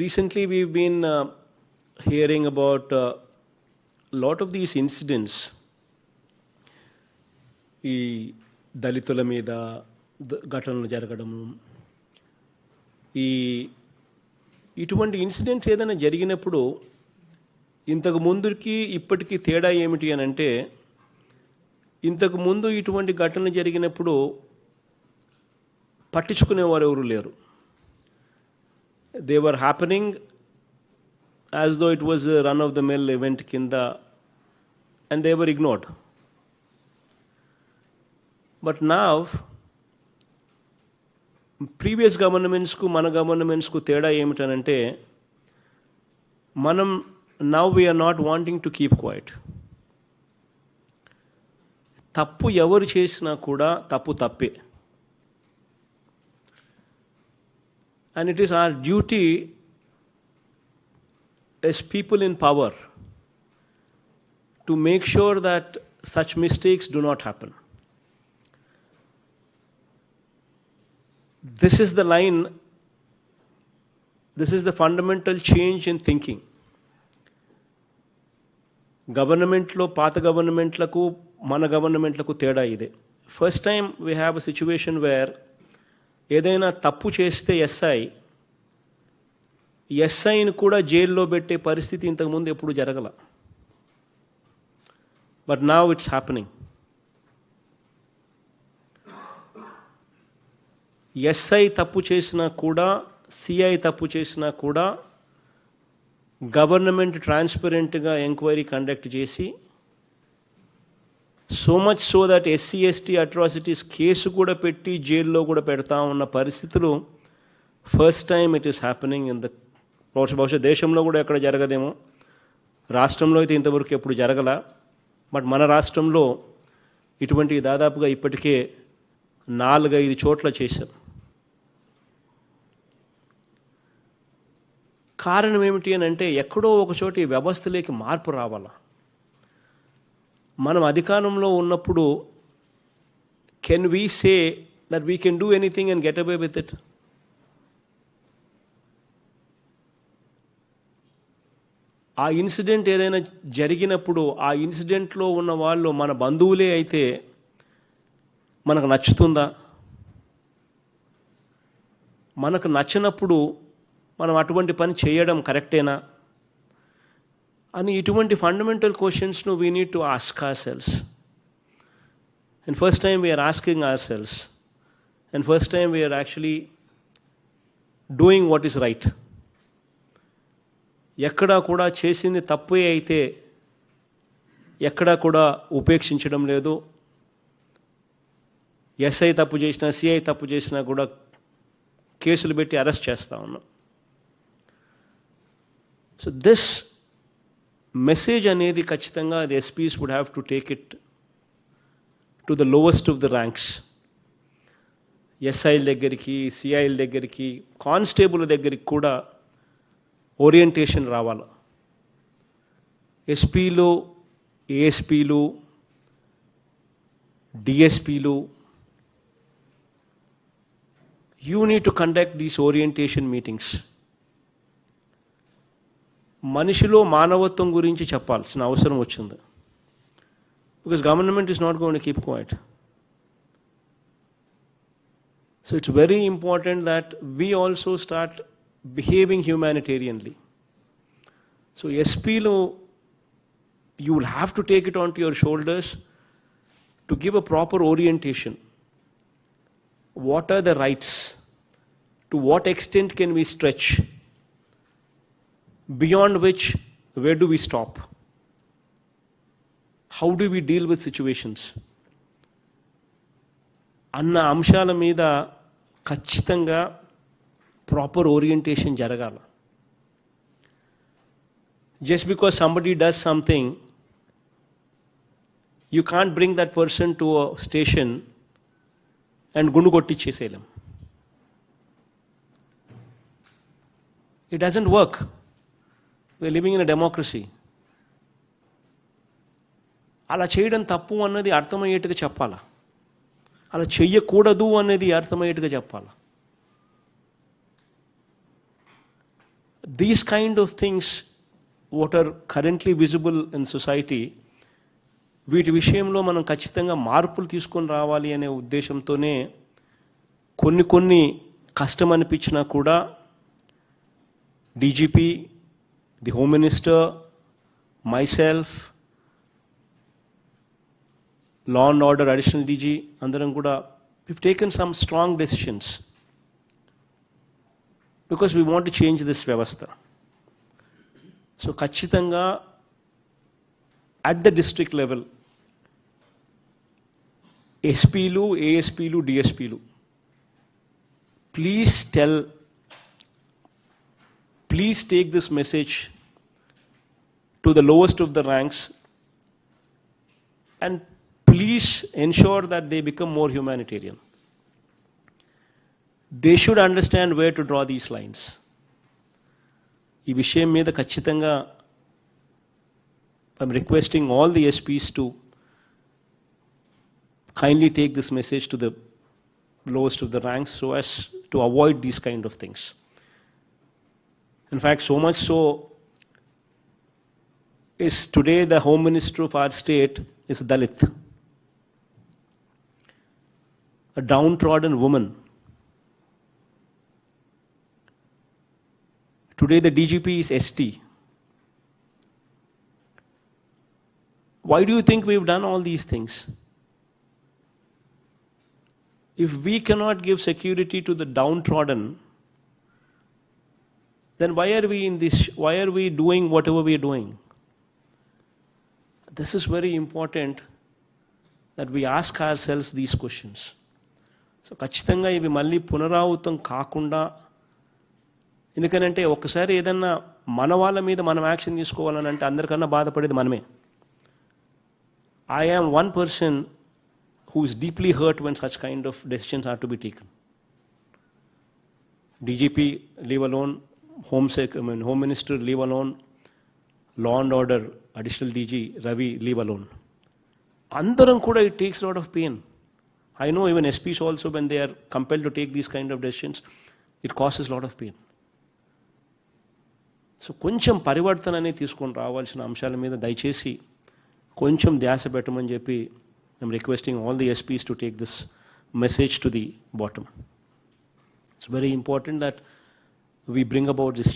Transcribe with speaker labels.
Speaker 1: recently we've been hearing about a lot of these incidents. ఈ దళితుల మీద ఘటనలు జరగడము, ఇటువంటి ఇన్సిడెంట్స్ ఏదైనా జరిగినప్పుడు ఇంతకు ముందుకి ఇప్పటికీ తేడా ఏమిటి అని అంటే, ఇంతకు ముందు ఇటువంటి ఘటనలు జరిగినప్పుడు పట్టించుకునేవారు ఎవరు లేరు. They were happening as though it was run of the mill event కింద, and they were ignored. But now previous గవర్నమెంట్స్కు మన గవర్నమెంట్స్కు తేడా ఏమిటనంటే, మనం now we are not wanting to keep quiet. తప్పు ఎవరు చేసినా కూడా తప్పు తప్పే. And it is our duty as people in power to make sure that such mistakes do not happen. This is the line, this is the fundamental change in thinking. గవర్నమెంట్లో పాత గవర్నమెంట్లకు మన గవర్నమెంట్లకు తేడా ఇదే. First time we have a situation where ఏదైనా తప్పు చేస్తే ఎస్ఐని కూడా జైల్లో పెట్టే పరిస్థితి ఇంతకుముందు ఎప్పుడు జరగల. But now it's happening. SI తప్పు చేసినా కూడా, సిఐ తప్పు చేసినా కూడా గవర్నమెంట్ ట్రాన్స్పరెంట్గా ఎంక్వైరీ కండక్ట్ చేసి, so much so that SC ST atrocities case కూడా పెట్టి జైల్లో కూడా పెడతా ఉన్న పరిస్థితులు first time it is happening in the, బహుశా దేశంలో కూడా ఎక్కడ జరగదేమో, రాష్ట్రంలో అయితే ఇంతవరకు ఎప్పుడు జరగల. బట్ మన రాష్ట్రంలో ఇటువంటి దాదాపుగా ఇప్పటికే 4-5 చోట్ల చేశాం. కారణం ఏమిటి అని అంటే, ఎక్కడో ఒక చోట ఈ వ్యవస్థలోకి మార్పు రావాలా. మనం అధికారంలో ఉన్నప్పుడు can we say that we can do anything and get away with it? ఆ ఇన్సిడెంట్ ఏదైనా జరిగినప్పుడు ఆ ఇన్సిడెంట్లో ఉన్న వాళ్ళు మన బంధువులే అయితే మనకు నచ్చుతుందా? మనకు నచ్చినప్పుడు మనం అటువంటి పని చేయడం కరెక్టేనా అని ఇటువంటి ఫండమెంటల్ క్వశ్చన్స్ను we need to ask ourselves. And first time we are asking ourselves, and first time we are actually doing what is right. ఎక్కడా కూడా చేసింది తప్పే అయితే ఎక్కడా కూడా ఉపేక్షించడం లేదు. ఎస్ఐ తప్పు చేసినా, సిఐ తప్పు చేసినా కూడా కేసులు పెట్టి అరెస్ట్ చేస్తూ ఉన్నాం. సో దిస్ మెసేజ్ అనేది ఖచ్చితంగా the SPs would have to take it to the lowest of the ranks. ఎస్ఐల దగ్గరికి, సిఐల దగ్గరికి, కానిస్టేబుల్ దగ్గరికి కూడా ఓరియంటేషన్ రావాలి. ఎస్పీలు, ఏఎస్పీలు, డిఎస్పీలు, you need to conduct these orientation meetings. మనిషిలో మానవత్వం గురించి చెప్పాల్సిన అవసరం వచ్చింది. Because government is not going to keep quiet. So it's very important that we also start behaving humanitarianly. So ఎస్పీలు, you will have to take it on to your shoulders to give a proper orientation. What are the rights? To what extent can we stretch? Beyond which, where do we stop? How do we deal with situations? అన్న అంశాల మీద ఖచ్చితంగా proper orientation జరగాల. Just because somebody does something, you can't bring that person to a station and గుండు కొట్టించేసేయలేం. It doesn't work. We are living in a democracy. అలా చేయడం తప్పు అన్నది అర్థమయ్యేట్టుగా చెప్పాలా, అలా చెయ్యకూడదు అనేది అర్థమయ్యేట్టుగా చెప్పాలా. These kind of things, what are currently visible in society, వీటి విషయంలో మనం ఖచ్చితంగా మార్పులు తీసుకొని రావాలి అనే ఉద్దేశంతోనే కొన్ని కష్టం అనిపించినా కూడా DGP, the home minister, myself, law and order additional DG అందరం కూడా we've taken some strong decisions because we want to change this వ్యవస్థ. సో ఖచ్చితంగా at the district level, ఎస్పీలు, ఏఎస్పీలు, డిఎస్పీలు, please take this message to the lowest of the ranks and please ensure that they become more humanitarian. They should understand where to draw these lines. ఈ విషయం మీద ఖచ్చితంగా I'm requesting all the SPs to kindly take this message to the lowest of the ranks so as to avoid these kind of things. In fact, so much so is today the Home Minister of our state is a Dalit, a downtrodden woman. Today the DGP is ST. Why do you think we've done all these things? If we cannot give security to the downtrodden, then why are we doing whatever we are doing? This is very important that we ask ourselves these questions. So ఖచ్చితంగా ఇవి మళ్ళీ పునరావృతం కాకుండా, ఎందుకనంటే ఒకసారి ఏదన్నా మన వాళ్ళ మీద మనం యాక్షన్ తీసుకోవాలని అంటే అందరికన్నా బాధపడేది మనమే. I am one person who is deeply hurt when such kind of decisions are to be taken. DGP, leave alone. Home Minister, leave alone. Law and Order, Additional DG, Ravi, leave alone. Andaram kuda, it takes a lot of pain. I know even SPs also, when they are compelled to take these kind of decisions, it causes a lot of pain. So కొంచెం పరివర్తన అనేది తీసుకొని రావాల్సిన అంశాల మీద దయచేసి కొంచెం ధ్యాస పెట్టమని చెప్పి I'm requesting all the SPs to take this message to the bottom. It's very important that we bring about this